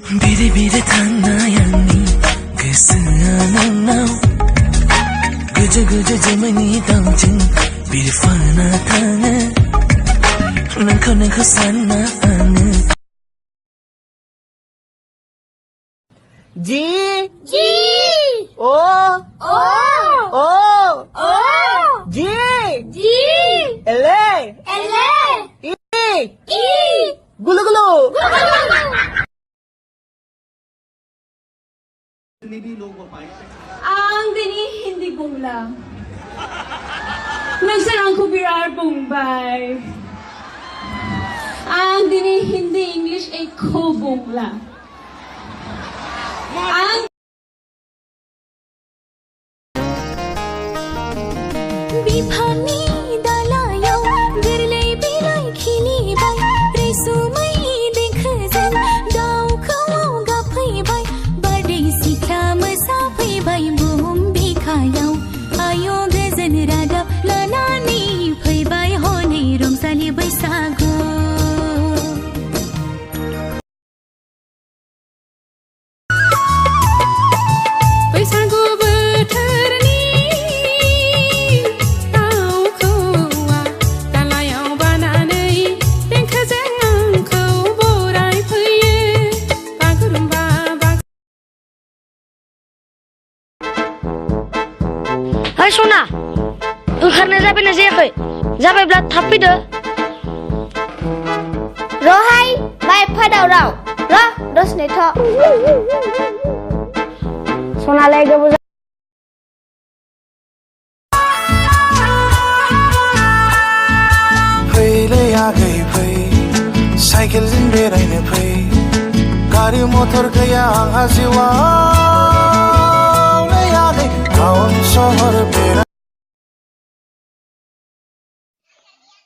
बिरे बिरे थांनायानि गोसोआ नोंनाव गोजो गोजो जोमैनि दाउजों बिरफाना थाङो नोंखौ सानना आङो G G O O O O G G L L E E Gulu gulu Ang dini hindi bungla Nagsarang ko birar bumbay Ang dini hindi English ay ko bungla Ang बिफांनि दालायाव गोरलै बिलाइ खिलिबाय रैसुमै देंखोजों दाउखौआव गाबफैबाय बारदै सिख्ला मोसाफैबाय बुहुम बिखायाव आय' गोजोन रादाब लानानै फैबाय हनै रंजालि बैसागु बैसागु बोथोरनि दाउखौआ दालायाव बानानै देंखोजों आंखौ बरायफैयो बागुरुम्बा Hai Sona, ओंखारनो जाबायना जायाखै? जाबायब्ला थाब फैदो। रहाय माइ फादावराव र दसनेथ' सनालाय गोबाव फैलै आगै फै साइकेलजों बेरायनो फै गारि मटर गैया आंहा जिउआव नै आगै टाउन सहर बेराय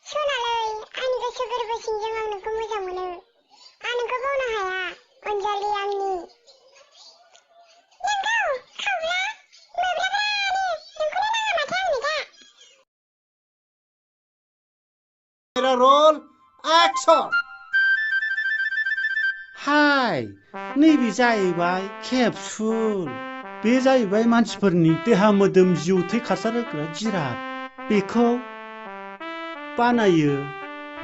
सनालै आंनि गोसो गोरबो सिंजों आं नोंखौ मोजां मोनो आं नोंखौ बावनो हाया अनजालि आंनि नोंगौ खावब्ला मोब्लाबानो नोंखौनो नाङा माथो आंनो दा रोल एक्शन हाय नैबे जाहैबाय केप्सुल बे जाहैबाय मानसिफोरनि देहा मोदोम जिउ थै खारसार होग्रा जिराद बेखौ बानायो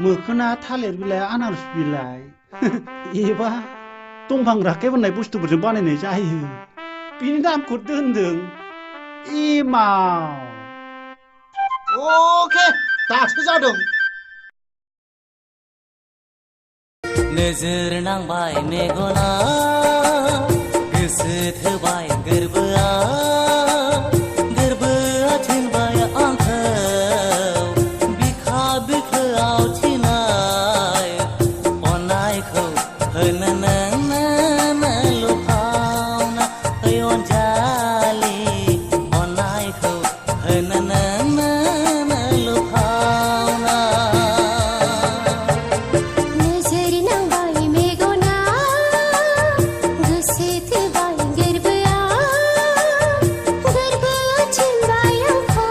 मोखोना थालिर बिलाइ आनारस बिलाइ एबा दंफां राखेब होननाय बुस्थुफोरजों बानायनाय जायो बिनि नामखौ दोनदों एमाव अके दासो जादों नोजोर नांबाय मेगना गोसो थोबाय गोरबोआ गोरबोआ थिनबाय आंखौ बिखा बिखोआव थिनाय अननायखौ होनो नोंनो लुफावना ओइ अनजालि अननायखौ होनो नोंनो लुफावना नोजोर नांबाय मेगना गोसो थोबाय गोरबोआ गोरबोआ थिनबाय आंखौ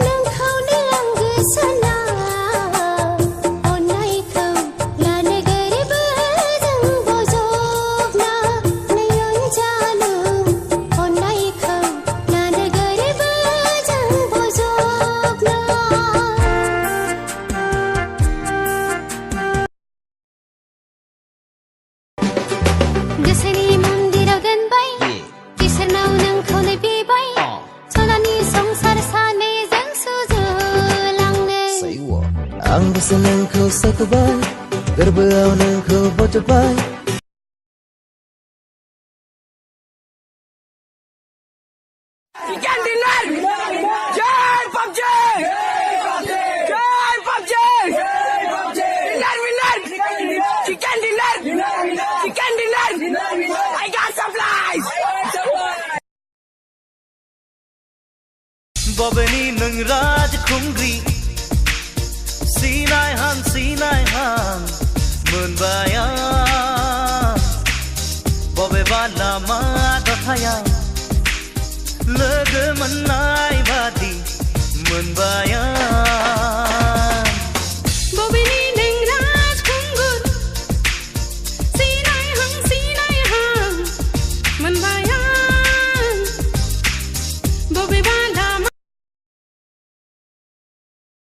नोंखौनो आंगो साना अननायखौ लानो गोरबोजों बजबना नै अनजालु अननायखौ लानो गोरबोजों बजबना गोसोनि मन्दिराव दोनबाय इसोरनाव नोंखौनो बिबाय सनानि संसार सानैजों सुजुलांनो आंबोसो नोंखौ सायख'बाय गोरबोआव नोंखौ बज'बाय बबेनि नों राजखुंग्रि सिनाय हां मोनबाय आं बबेबा लामा दथायाव लोगो मोननाय बादि मोनबाय आं